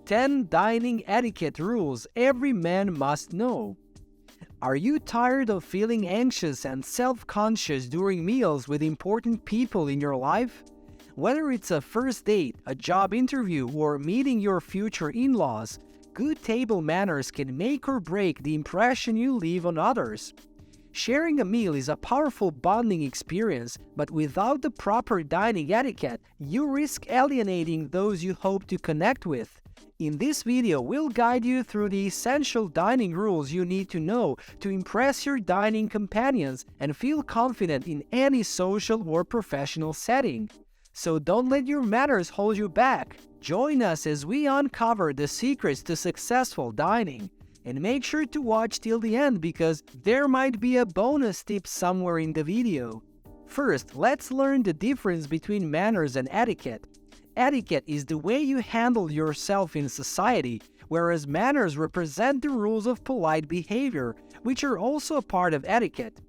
10 dining etiquette rules every man must know. Are you tired of feeling anxious and self-conscious during meals with important people in your life? Whether it's a first date, a job interview, or meeting your future in-laws, good table manners can make or break the impression you leave on others. Sharing a meal is a powerful bonding experience, but without the proper dining etiquette, you risk alienating those you hope to connect with. In this video, we'll guide you through the essential dining rules you need to know to impress your dining companions and feel confident in any social or professional setting. So don't let your manners hold you back. Join us as we uncover the secrets to successful dining. And make sure to watch till the end because there might be a bonus tip somewhere in the video. First, let's learn the difference between manners and etiquette. Etiquette is the way you handle yourself in society, whereas manners represent the rules of polite behavior, which are also a part of etiquette.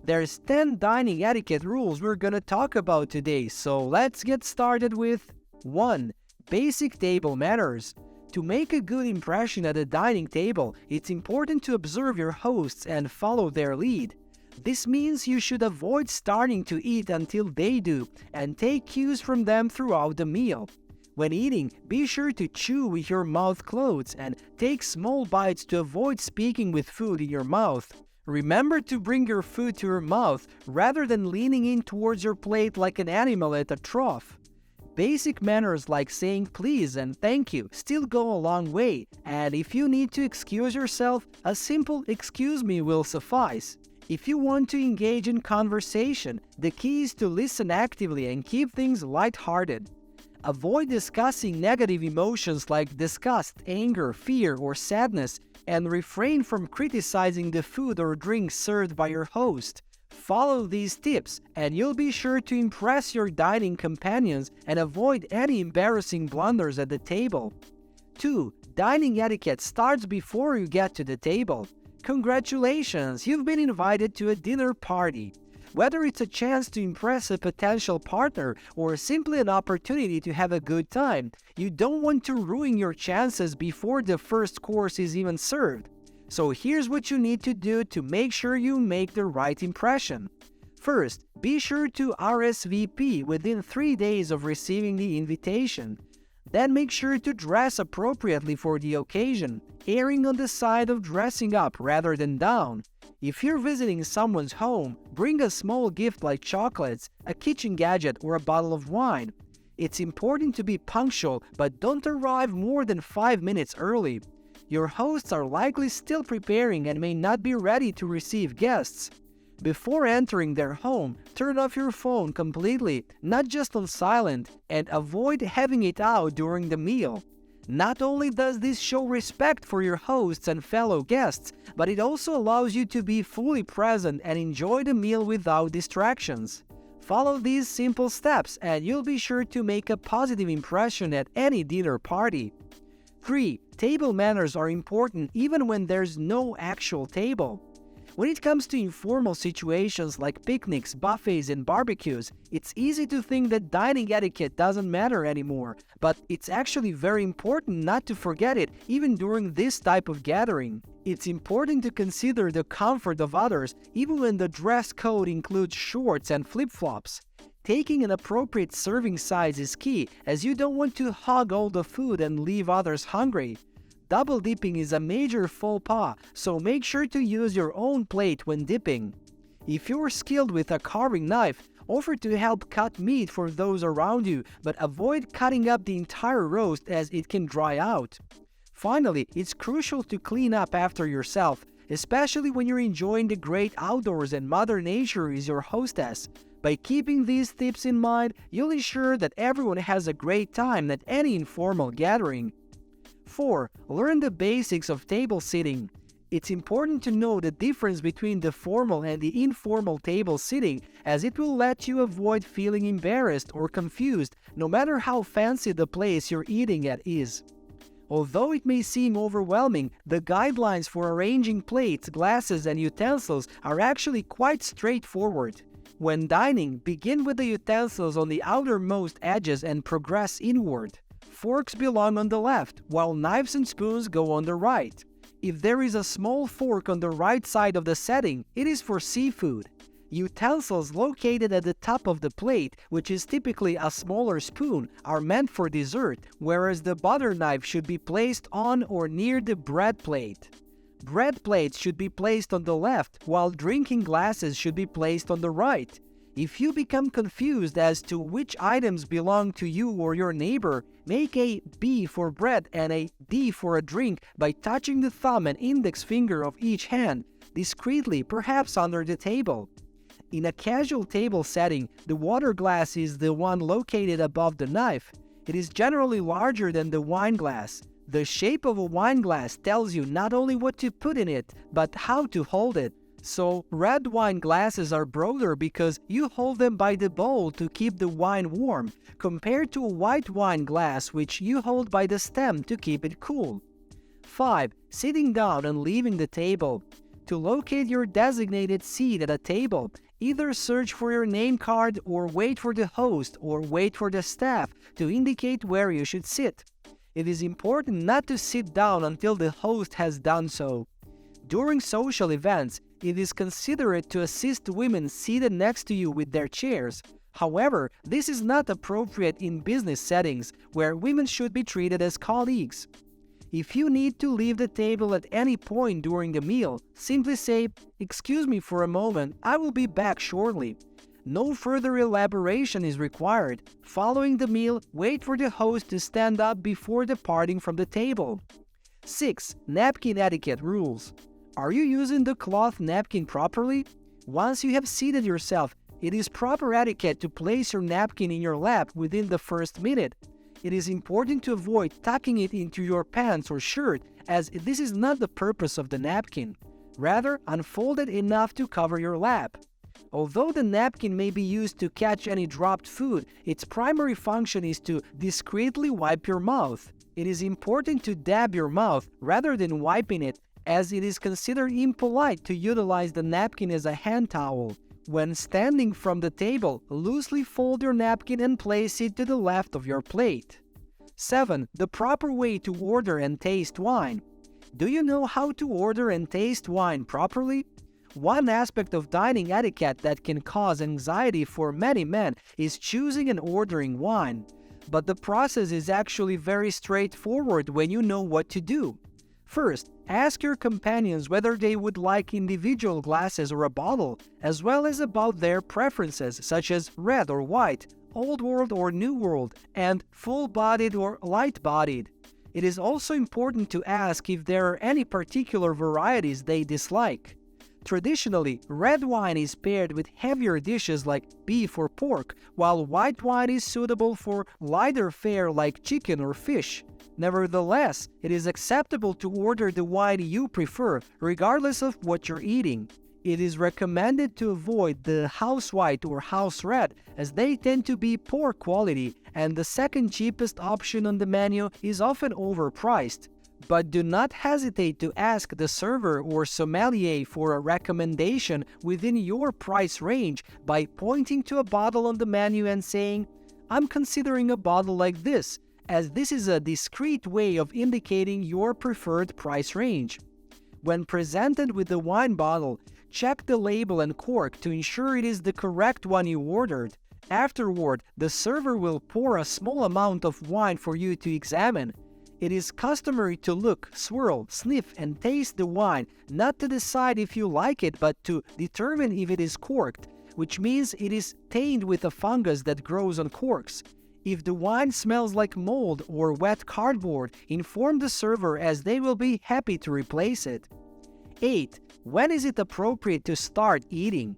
There's 10 dining etiquette rules we're gonna talk about today, so let's get started with 1. Basic table manners. To make a good impression at a dining table, it's important to observe your hosts and follow their lead. This means you should avoid starting to eat until they do and take cues from them throughout the meal. When eating, be sure to chew with your mouth closed and take small bites to avoid speaking with food in your mouth. Remember to bring your food to your mouth rather than leaning in towards your plate like an animal at a trough. Basic manners like saying please and thank you still go a long way, and if you need to excuse yourself, a simple excuse me will suffice. If you want to engage in conversation, the key is to listen actively and keep things lighthearted. Avoid discussing negative emotions like disgust, anger, fear, or sadness, and refrain from criticizing the food or drink served by your host. Follow these tips, and you'll be sure to impress your dining companions and avoid any embarrassing blunders at the table. 2. Dining etiquette starts before you get to the table. Congratulations, you've been invited to a dinner party. Whether it's a chance to impress a potential partner or simply an opportunity to have a good time, you don't want to ruin your chances before the first course is even served. So here's what you need to do to make sure you make the right impression. First, be sure to RSVP within 3 days of receiving the invitation. Then make sure to dress appropriately for the occasion, erring on the side of dressing up rather than down. If you're visiting someone's home, bring a small gift like chocolates, a kitchen gadget, or a bottle of wine. It's important to be punctual, but don't arrive more than 5 minutes early. Your hosts are likely still preparing and may not be ready to receive guests. Before entering their home, turn off your phone completely, not just on silent, and avoid having it out during the meal. Not only does this show respect for your hosts and fellow guests, but it also allows you to be fully present and enjoy the meal without distractions. Follow these simple steps and you'll be sure to make a positive impression at any dinner party. 3. Table manners are important even when there's no actual table. When it comes to informal situations like picnics, buffets, and barbecues, it's easy to think that dining etiquette doesn't matter anymore, but it's actually very important not to forget it even during this type of gathering. It's important to consider the comfort of others even when the dress code includes shorts and flip-flops. Taking an appropriate serving size is key, as you don't want to hog all the food and leave others hungry. Double dipping is a major faux pas, so make sure to use your own plate when dipping. If you're skilled with a carving knife, offer to help cut meat for those around you, but avoid cutting up the entire roast as it can dry out. Finally, it's crucial to clean up after yourself, especially when you're enjoying the great outdoors and Mother Nature is your hostess. By keeping these tips in mind, you'll ensure that everyone has a great time at any informal gathering. 4. Learn the basics of table sitting. It's important to know the difference between the formal and the informal table sitting, as it will let you avoid feeling embarrassed or confused, no matter how fancy the place you're eating at is. Although it may seem overwhelming, the guidelines for arranging plates, glasses, and utensils are actually quite straightforward. When dining, begin with the utensils on the outermost edges and progress inward. forks belong on the left, while knives and spoons go on the right. If there is a small fork on the right side of the setting, it is for seafood. Utensils located at the top of the plate, which is typically a smaller spoon, are meant for dessert, whereas the butter knife should be placed on or near the bread plate. Bread plates should be placed on the left, while drinking glasses should be placed on the right. If you become confused as to which items belong to you or your neighbor, make a B for bread and a D for a drink by touching the thumb and index finger of each hand, discreetly, perhaps under the table. In a casual table setting, the water glass is the one located above the knife. It is generally larger than the wine glass. The shape of a wine glass tells you not only what to put in it, but how to hold it. So, red wine glasses are broader because you hold them by the bowl to keep the wine warm, compared to a white wine glass which you hold by the stem to keep it cool. 5. Sitting down and leaving the table. To locate your designated seat at a table, either search for your name card or wait for the host or wait for the staff to indicate where you should sit. It is important not to sit down until the host has done so. During social events, it is considerate to assist women seated next to you with their chairs. However, this is not appropriate in business settings where women should be treated as colleagues. If you need to leave the table at any point during the meal, simply say, "Excuse me for a moment, I will be back shortly." No further elaboration is required. Following the meal, wait for the host to stand up before departing from the table. 6. Napkin etiquette rules. Are you using the cloth napkin properly? Once you have seated yourself, it is proper etiquette to place your napkin in your lap within the first minute. It is important to avoid tucking it into your pants or shirt, as this is not the purpose of the napkin. Rather, unfold it enough to cover your lap. Although the napkin may be used to catch any dropped food, its primary function is to discreetly wipe your mouth. It is important to dab your mouth rather than wiping it, as it is considered impolite to utilize the napkin as a hand towel. When standing from the table, loosely fold your napkin and place it to the left of your plate. 7. The proper way to order and taste wine. Do you know how to order and taste wine properly? One aspect of dining etiquette that can cause anxiety for many men is choosing and ordering wine. But the process is actually very straightforward when you know what to do. First, ask your companions whether they would like individual glasses or a bottle, as well as about their preferences such as red or white, old world or new world, and full-bodied or light-bodied. It is also important to ask if there are any particular varieties they dislike. Traditionally, red wine is paired with heavier dishes like beef or pork, while white wine is suitable for lighter fare like chicken or fish. Nevertheless, it is acceptable to order the wine you prefer, regardless of what you're eating. It is recommended to avoid the house white or house red, as they tend to be poor quality, and the second cheapest option on the menu is often overpriced. But do not hesitate to ask the server or sommelier for a recommendation within your price range by pointing to a bottle on the menu and saying, "I'm considering a bottle like this," as this is a discreet way of indicating your preferred price range. When presented with the wine bottle, check the label and cork to ensure it is the correct one you ordered. Afterward, the server will pour a small amount of wine for you to examine. It is customary to look, swirl, sniff, and taste the wine, not to decide if you like it, but to determine if it is corked, which means it is tainted with a fungus that grows on corks. If the wine smells like mold or wet cardboard, inform the server, as they will be happy to replace it. 8. When is it appropriate to start eating?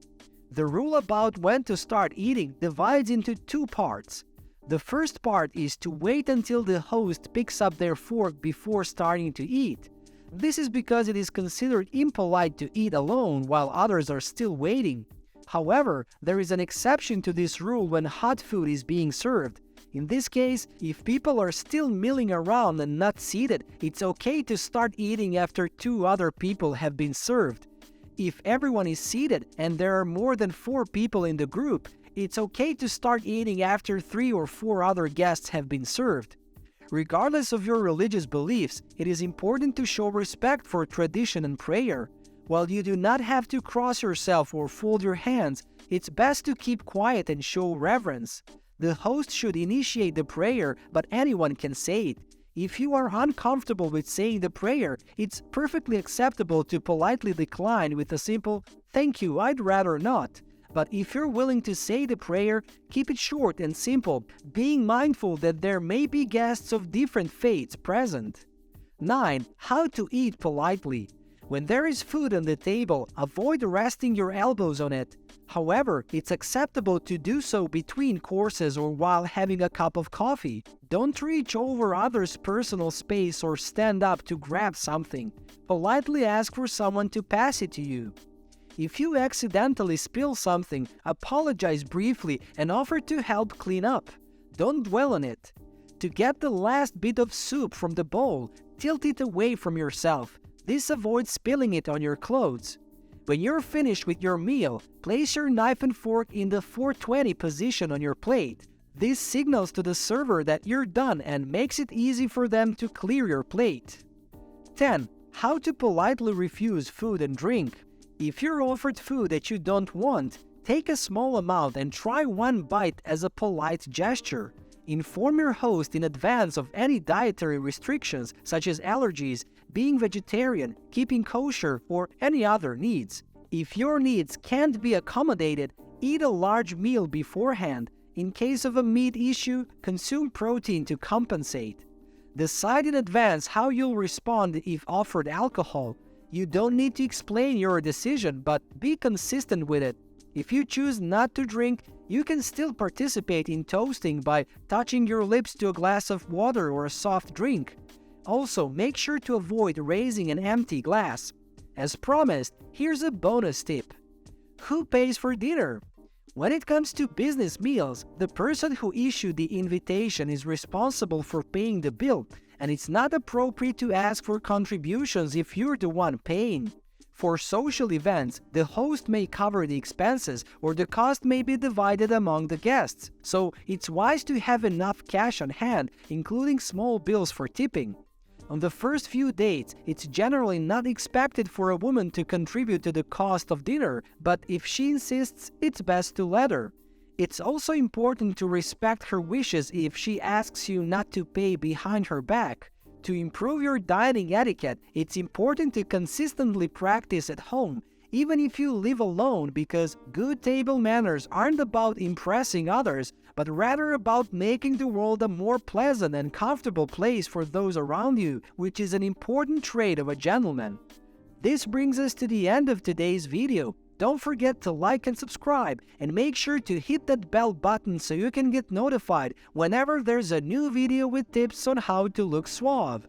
The rule about when to start eating divides into two parts. The first part is to wait until the host picks up their fork before starting to eat. This is because it is considered impolite to eat alone while others are still waiting. However, there is an exception to this rule when hot food is being served. In this case, if people are still milling around and not seated, it's okay to start eating after 2 other people have been served. If everyone is seated and there are more than 4 people in the group, it's okay to start eating after 3 or 4 other guests have been served. Regardless of your religious beliefs, it is important to show respect for tradition and prayer. While you do not have to cross yourself or fold your hands, it's best to keep quiet and show reverence. The host should initiate the prayer, but anyone can say it. If you are uncomfortable with saying the prayer, it's perfectly acceptable to politely decline with a simple, "Thank you, I'd rather not." But if you're willing to say the prayer, keep it short and simple, being mindful that there may be guests of different faiths present. 9. How to eat politely. When there is food on the table, avoid resting your elbows on it. However, it's acceptable to do so between courses or while having a cup of coffee. Don't reach over others' personal space or stand up to grab something. Politely ask for someone to pass it to you. If you accidentally spill something, apologize briefly and offer to help clean up. Don't dwell on it. To get the last bit of soup from the bowl, tilt it away from yourself. This avoids spilling it on your clothes. When you're finished with your meal, place your knife and fork in the 420 position on your plate. This signals to the server that you're done and makes it easy for them to clear your plate. 10. How to politely refuse food and drink. If you're offered food that you don't want, take a small amount and try one bite as a polite gesture. Inform your host in advance of any dietary restrictions, such as allergies, being vegetarian, keeping kosher, or any other needs. If your needs can't be accommodated, eat a large meal beforehand. In case of a meat issue, consume protein to compensate. Decide in advance how you'll respond if offered alcohol. You don't need to explain your decision, but be consistent with it. If you choose not to drink, you can still participate in toasting by touching your lips to a glass of water or a soft drink. Also, make sure to avoid raising an empty glass. As promised, here's a bonus tip. Who pays for dinner? When it comes to business meals, the person who issued the invitation is responsible for paying the bill, and it's not appropriate to ask for contributions if you're the one paying. For social events, the host may cover the expenses or the cost may be divided among the guests, so it's wise to have enough cash on hand, including small bills for tipping. On the first few dates, it's generally not expected for a woman to contribute to the cost of dinner, but if she insists, it's best to let her. It's also important to respect her wishes if she asks you not to pay behind her back. To improve your dining etiquette, it's important to consistently practice at home, even if you live alone, because good table manners aren't about impressing others, but rather about making the world a more pleasant and comfortable place for those around you, which is an important trait of a gentleman. This brings us to the end of today's video. Don't forget to like and subscribe, and make sure to hit that bell button so you can get notified whenever there's a new video with tips on how to look suave.